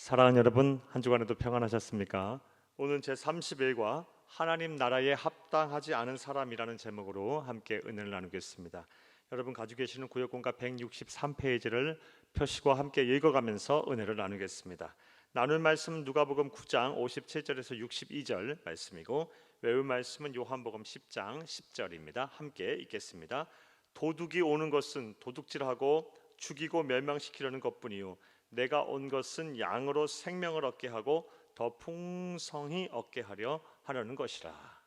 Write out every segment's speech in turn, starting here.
사랑하는 여러분, 한 주간에도 평안하셨습니까? 오늘 제31과 하나님 나라에 합당하지 않은 사람이라는 제목으로 함께 은혜를 나누겠습니다. 여러분 가지고 계시는 구역공과 163페이지를 펴시고 함께 읽어가면서 은혜를 나누겠습니다. 나눌 말씀은 누가복음 9장 57절에서 62절 말씀이고, 외울 말씀은 요한복음 10장 10절입니다. 함께 읽겠습니다. 도둑이 오는 것은 도둑질하고 죽이고 멸망시키려는 것뿐이요 내가 온 것은 양으로 생명을 얻게 하고 더 풍성히 얻게 하려는 것이라.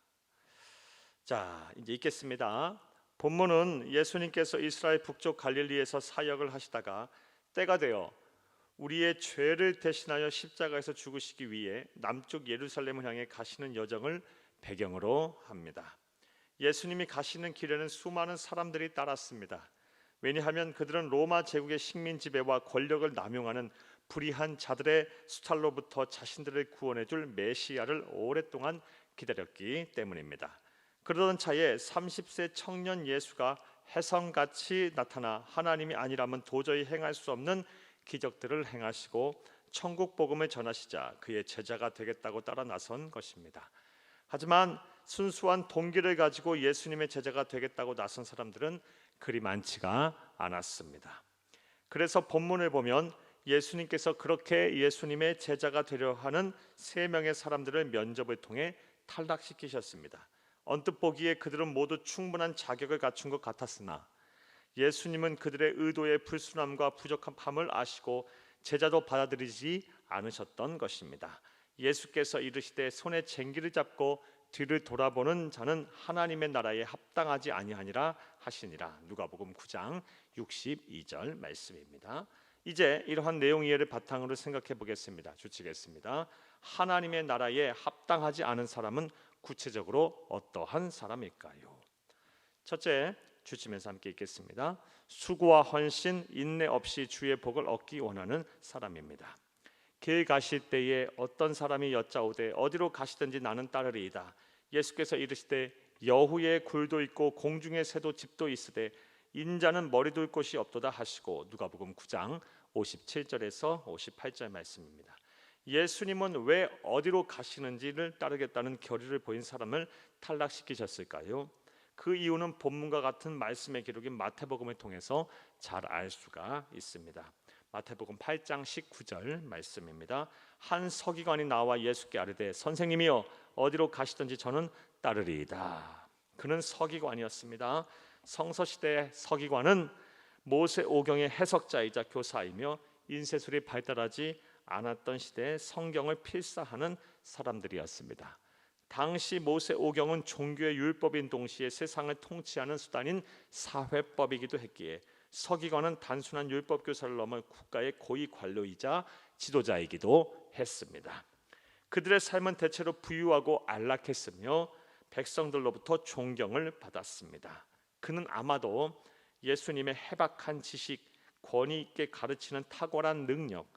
자, 이제 읽겠습니다. 본문은 예수님께서 이스라엘 북쪽 갈릴리에서 사역을 하시다가 때가 되어 우리의 죄를 대신하여 십자가에서 죽으시기 위해 남쪽 예루살렘을 향해 가시는 여정을 배경으로 합니다. 예수님이 가시는 길에는 수많은 사람들이 따랐습니다. 왜냐하면 그들은 로마 제국의 식민 지배와 권력을 남용하는 불의한 자들의 수탈로부터 자신들을 구원해 줄 메시아를 오랫동안 기다렸기 때문입니다. 그러던 차에 30세 청년 예수가 혜성같이 나타나 하나님이 아니라면 도저히 행할 수 없는 기적들을 행하시고 천국 복음을 전하시자 그의 제자가 되겠다고 따라 나선 것입니다. 하지만 순수한 동기를 가지고 예수님의 제자가 되겠다고 나선 사람들은 그리 많지가 않았습니다. 그래서 본문을 보면 예수님께서 그렇게 예수님의 제자가 되려 하는 3명의 사람들을 면접을 통해 탈락시키셨습니다. 언뜻 보기에 그들은 모두 충분한 자격을 갖춘 것 같았으나 예수님은 그들의 의도의 불순함과 부족함을 아시고 제자도 받아들이지 않으셨던 것입니다. 예수께서 이르시되 손에 쟁기를 잡고 뒤를 돌아보는 자는 하나님의 나라에 합당하지 아니하니라 하시니라. 누가복음 9장 62절 말씀입니다. 이제 이러한 내용 이해를 바탕으로 생각해 보겠습니다. 주치겠습니다. 하나님의 나라에 합당하지 않은 사람은 구체적으로 어떠한 사람일까요? 첫째, 주치면서 함께 읽겠습니다. 수고와 헌신, 인내 없이 주의 복을 얻기 원하는 사람입니다. 길 가실 때에 어떤 사람이 여짜오되 어디로 가시든지 나는 따르리이다. 예수께서 이르시되 여후의 굴도 있고 공중의 새도 집도 있으되 인자는 머리 둘 곳이 없도다 하시고, 누가복음 9장 57절에서 58절 말씀입니다. 예수님은 왜 어디로 가시는지를 따르겠다는 결의를 보인 사람을 탈락시키셨을까요? 그 이유는 본문과 같은 말씀의 기록인 마태복음을 통해서 잘 알 수가 있습니다. 마태복음 8장 19절 말씀입니다. 한 서기관이 나와 예수께 아뢰되 선생님이여 어디로 가시든지 저는 따르리이다. 그는 서기관이었습니다. 성서시대의 서기관은 모세오경의 해석자이자 교사이며 인쇄술이 발달하지 않았던 시대에 성경을 필사하는 사람들이었습니다. 당시 모세오경은 종교의 율법인 동시에 세상을 통치하는 수단인 사회법이기도 했기에 서기관은 단순한 율법 교사를 넘어 국가의 고위 관료이자 지도자이기도 했습니다. 그들의 삶은 대체로 부유하고 안락했으며 백성들로부터 존경을 받았습니다. 그는 아마도 예수님의 해박한 지식, 권위 있게 가르치는 탁월한 능력,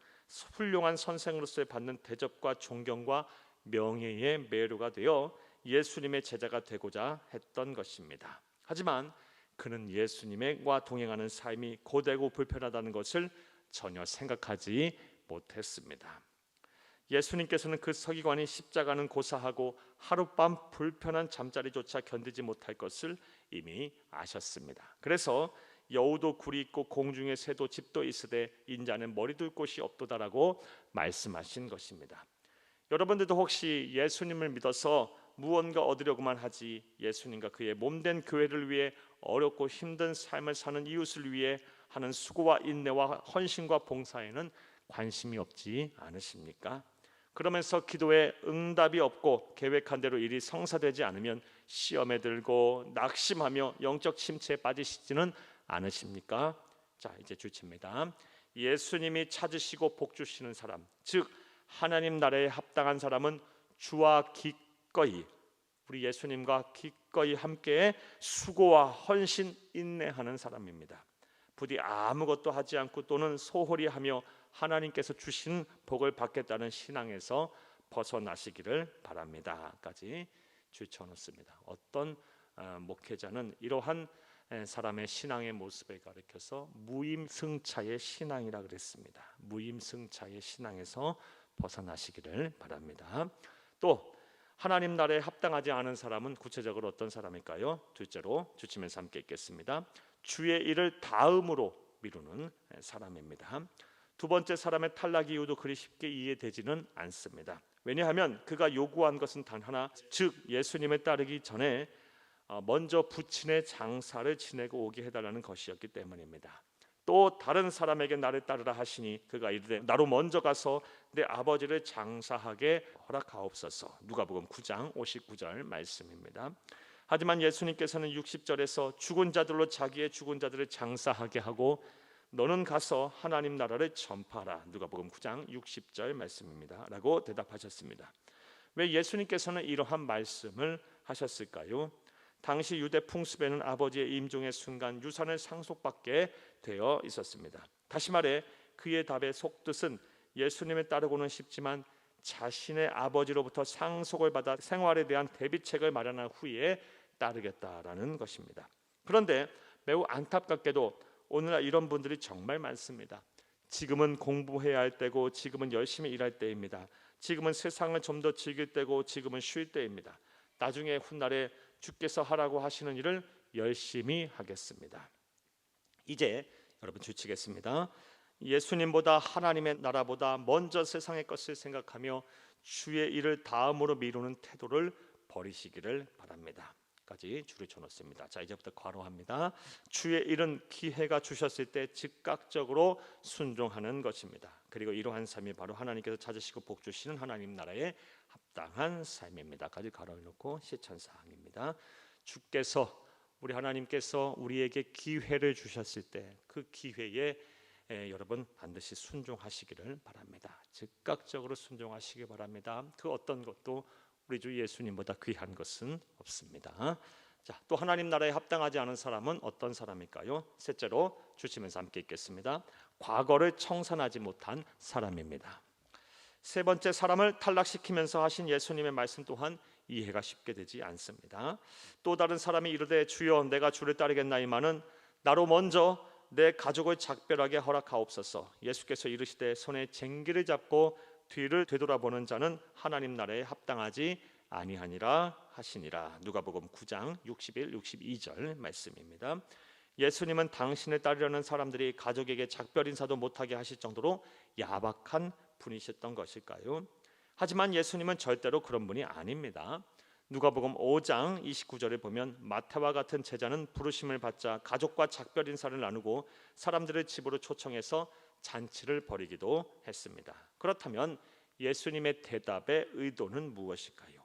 훌륭한 선생으로서의 받는 대접과 존경과 명예의 매료가 되어 예수님의 제자가 되고자 했던 것입니다. 하지만 그는 예수님과 동행하는 삶이 고되고 불편하다는 것을 전혀 생각하지 못했습니다. 예수님께서는 그 서기관이 십자가는 고사하고 하룻밤 불편한 잠자리조차 견디지 못할 것을 이미 아셨습니다. 그래서 여우도 굴이 있고 공중에 새도 집도 있으되 인자는 머리 둘 곳이 없도다라고 말씀하신 것입니다. 여러분들도 혹시 예수님을 믿어서 무언가 얻으려고만 하지 예수님과 그의 몸된 교회를 위해 어렵고 힘든 삶을 사는 이웃을 위해 하는 수고와 인내와 헌신과 봉사에는 관심이 없지 않으십니까? 그러면서 기도에 응답이 없고 계획한 대로 일이 성사되지 않으면 시험에 들고 낙심하며 영적 침체에 빠지시지는 않으십니까? 자, 이제 주치입니다. 예수님이 찾으시고 복 주시는 사람, 즉 하나님 나라에 합당한 사람은 주와 기꺼이, 우리 예수님과 기꺼이 함께 수고와 헌신, 인내하는 사람입니다. 부디 아무것도 하지 않고 또는 소홀히 하며 하나님께서 주신 복을 받겠다는 신앙에서 벗어나시기를 바랍니다 까지 주쳐놓습니다. 어떤 목회자는 이러한 사람의 신앙의 모습을 가리켜서 무임승차의 신앙이라 그랬습니다. 무임승차의 신앙에서 벗어나시기를 바랍니다. 또 하나님 나라에 합당하지 않은 사람은 구체적으로 어떤 사람일까요? 둘째로 주치면서 함께 읽겠습니다. 주의 일을 다음으로 미루는 사람입니다. 두 번째 사람의 탈락 이유도 그리 쉽게 이해되지는 않습니다. 왜냐하면 그가 요구한 것은 단 하나, 즉 예수님을 따르기 전에 먼저 부친의 장사를 지내고 오게 해달라는 것이었기 때문입니다. 또 다른 사람에게 나를 따르라 하시니 그가 이르되 나로 먼저 가서 내 아버지를 장사하게 허락하옵소서. 누가복음 9장 59절 말씀입니다. 하지만 예수님께서는 60절에서 죽은 자들로 자기의 죽은 자들을 장사하게 하고 너는 가서 하나님 나라를 전파하라. 누가복음 9장 60절 말씀입니다. 라고 대답하셨습니다. 왜 예수님께서는 이러한 말씀을 하셨을까요? 당시 유대 풍습에는 아버지의 임종의 순간 유산을 상속받게 되어 있었습니다. 다시 말해 그의 답의 속뜻은 예수님을 따르고는 싶지만 자신의 아버지로부터 상속을 받아 생활에 대한 대비책을 마련한 후에 따르겠다라는 것입니다. 그런데 매우 안타깝게도 오늘날 이런 분들이 정말 많습니다. 지금은 공부해야 할 때고 지금은 열심히 일할 때입니다. 지금은 세상을 좀 더 즐길 때고 지금은 쉴 때입니다. 나중에 훗날에 주께서 하라고 하시는 일을 열심히 하겠습니다. 이제 여러분 주치겠습니다. 예수님보다 하나님의 나라보다 먼저 세상의 것을 생각하며 주의 일을 다음으로 미루는 태도를 버리시기를 바랍니다. 까지 줄을 쳐놓습니다. 자, 이제부터 괄호합니다. 주의 일은 기회가 주셨을 때 즉각적으로 순종하는 것입니다. 그리고 이러한 삶이 바로 하나님께서 찾으시고 복 주시는 하나님 나라에 합당한 삶입니다. 까지 괄호를 놓고 실천사항입니다. 주께서 우리 하나님께서 우리에게 기회를 주셨을 때 그 기회에 여러분 반드시 순종하시기를 바랍니다. 즉각적으로 순종하시기 바랍니다. 그 어떤 것도 우리 주 예수님보다 귀한 것은 없습니다. 자, 또 하나님 나라에 합당하지 않은 사람은 어떤 사람일까요? 셋째로 주시면서 함께 읽겠습니다. 과거를 청산하지 못한 사람입니다. 세 번째, 사람을 탈락시키면서 하신 예수님의 말씀 또한 이해가 쉽게 되지 않습니다. 또 다른 사람이 이르되 주여 내가 주를 따르겠나이마는 나로 먼저 내 가족을 작별하게 허락하옵소서. 예수께서 이르시되 손에 쟁기를 잡고 뒤를 되돌아보는 자는 하나님 나라에 합당하지 아니하니라 하시니라. 누가복음 9장 61, 62절 말씀입니다. 예수님은 당신을 따르려는 사람들이 가족에게 작별 인사도 못하게 하실 정도로 야박한 분이셨던 것일까요? 하지만 예수님은 절대로 그런 분이 아닙니다. 누가복음 5장 29절에 보면 마태와 같은 제자는 부르심을 받자 가족과 작별 인사를 나누고 사람들을 집으로 초청해서 잔치를 벌이기도 했습니다. 그렇다면 예수님의 대답의 의도는 무엇일까요?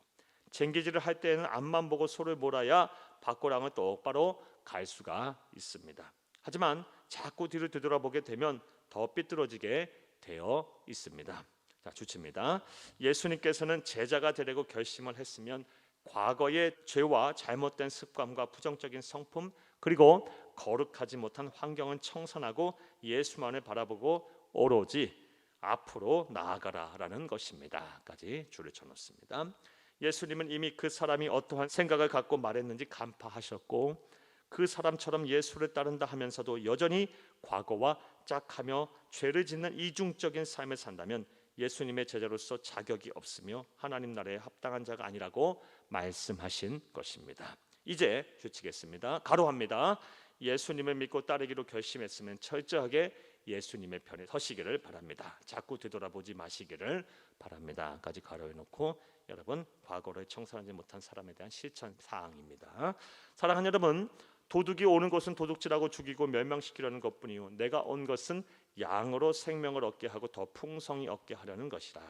쟁기질을 할 때에는 앞만 보고 소를 몰아야 밭고랑을 똑바로 갈 수가 있습니다. 하지만 자꾸 뒤를 되돌아보게 되면 더 삐뚤어지게 되어 있습니다. 자, 주치입니다. 예수님께서는 제자가 되려고 결심을 했으면 과거의 죄와 잘못된 습관과 부정적인 성품 그리고 거룩하지 못한 환경은 청산하고 예수만을 바라보고 오로지 앞으로 나아가라라는 것입니다. 까지 줄을 쳐놓습니다. 예수님은 이미 그 사람이 어떠한 생각을 갖고 말했는지 간파하셨고 그 사람처럼 예수를 따른다 하면서도 여전히 과거와 짝하며 죄를 짓는 이중적인 삶을 산다면 예수님의 제자로서 자격이 없으며 하나님 나라에 합당한 자가 아니라고 말씀하신 것입니다. 이제 주치겠습니다. 가로합니다. 예수님을 믿고 따르기로 결심했으면 철저하게 예수님의 편에 서시기를 바랍니다. 자꾸 되돌아보지 마시기를 바랍니다. 까지 가로해 놓고 여러분 과거를 청산하지 못한 사람에 대한 실천 사항입니다. 사랑하는 여러분, 도둑이 오는 것은 도둑질하고 죽이고 멸망시키려는 것뿐이요 내가 온 것은 양으로 생명을 얻게 하고 더 풍성히 얻게 하려는 것이라.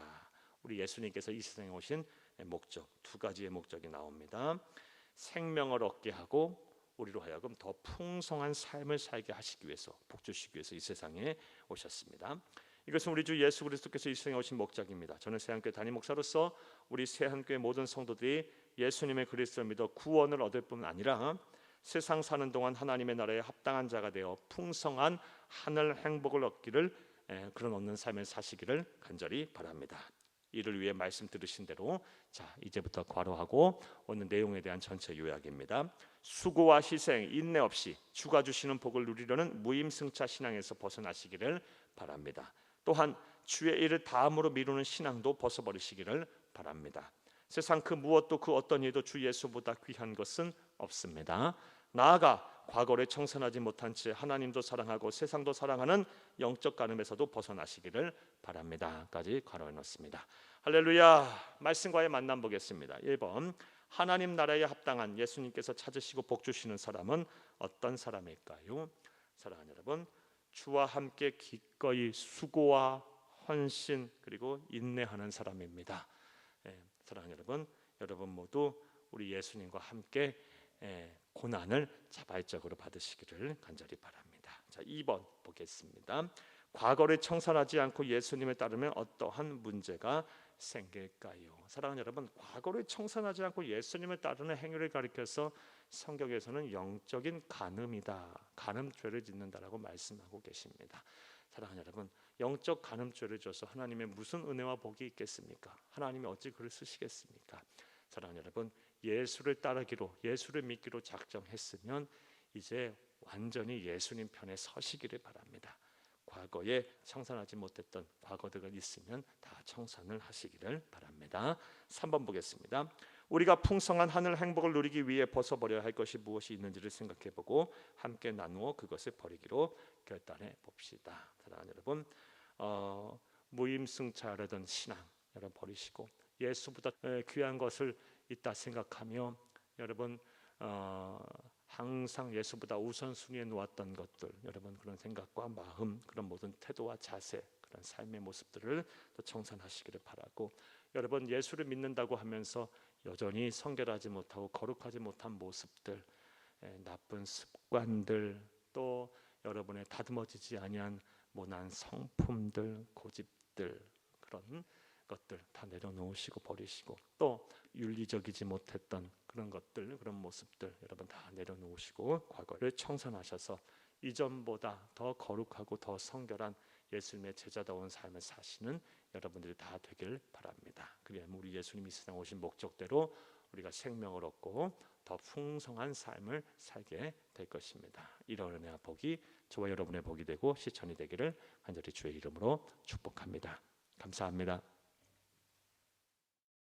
우리 예수님께서 이 세상에 오신 목적 두 가지의 목적이 나옵니다. 생명을 얻게 하고 우리로 하여금 더 풍성한 삶을 살게 하시기 위해서 복 주시기 위해서 이 세상에 오셨습니다. 이것은 우리 주 예수 그리스도께서 이 세상에 오신 목적입니다. 저는 세한교회 담임 목사로서 우리 세한교회 모든 성도들이 예수님의 그리스도를 믿어 구원을 얻을 뿐 아니라 세상 사는 동안 하나님의 나라에 합당한 자가 되어 풍성한 하늘 행복을 얻기를 그런 얻는 삶을 사시기를 간절히 바랍니다. 이를 위해 말씀 들으신 대로 자 이제부터 괄호하고 오늘 내용에 대한 전체 요약입니다. 수고와 희생, 인내 없이 주가 주시는 복을 누리려는 무임승차 신앙에서 벗어나시기를 바랍니다. 또한 주의 일을 다음으로 미루는 신앙도 벗어버리시기를 바랍니다. 세상 그 무엇도 그 어떤 일도 주 예수보다 귀한 것은 없습니다. 나아가 과거를 청산하지 못한 채 하나님도 사랑하고 세상도 사랑하는 영적 간음에서도 벗어나시기를 바랍니다. 까지 괄호해 놓습니다. 할렐루야. 말씀과의 만남 보겠습니다. 1번 하나님 나라에 합당한 예수님께서 찾으시고 복 주시는 사람은 어떤 사람일까요? 사랑하는 여러분, 주와 함께 기꺼이 수고와 헌신 그리고 인내하는 사람입니다. 사랑하는 여러분, 여러분 모두 우리 예수님과 함께 고난을 자발적으로 받으시기를 간절히 바랍니다. 자, 2번 보겠습니다. 과거를 청산하지 않고 예수님을 따르면 어떠한 문제가 생길까요? 사랑하는 여러분, 과거를 청산하지 않고 예수님을 따르는 행위를 가리켜서 성경에서는 영적인 간음이다, 간음죄를 짓는다라고 말씀하고 계십니다. 사랑하는 여러분, 영적 간음죄를 져서 하나님의 무슨 은혜와 복이 있겠습니까? 하나님이 어찌 글을 쓰시겠습니까? 사랑하는 여러분, 예수를 따르기로 예수를 믿기로 작정했으면 이제 완전히 예수님 편에 서시기를 바랍니다. 과거에 청산하지 못했던 과거들이 있으면 다 청산을 하시기를 바랍니다. 3번 보겠습니다. 우리가 풍성한 하늘 행복을 누리기 위해 벗어버려야 할 것이 무엇이 있는지를 생각해보고 함께 나누어 그것을 버리기로 결단해 봅시다. 사랑하는 여러분, 무임승차하려던 신앙 여러분 버리시고 예수보다 귀한 것을 있다 생각하며 여러분 항상 예수보다 우선순위에 놓았던 것들 여러분 그런 생각과 마음 그런 모든 태도와 자세 그런 삶의 모습들을 또 청산하시기를 바라고 여러분 예수를 믿는다고 하면서 여전히 성결하지 못하고 거룩하지 못한 모습들 나쁜 습관들 또 여러분의 다듬어지지 아니한 모난 성품들 고집들 그런 것들 다 내려놓으시고 버리시고 또 윤리적이지 못했던 그런 것들 그런 모습들 여러분 다 내려놓으시고 과거를 청산하셔서 이전보다 더 거룩하고 더 성결한 예수님의 제자다운 삶을 사시는 여러분들이 다 되길 바랍니다. 그리하면 우리 예수님이 이 세상 오신 목적대로 우리가 생명을 얻고 더 풍성한 삶을 살게 될 것입니다. 이런 은혜와 복이 저와 여러분의 복이 되고 실천이 되기를 간절히 주의 이름으로 축복합니다. 감사합니다.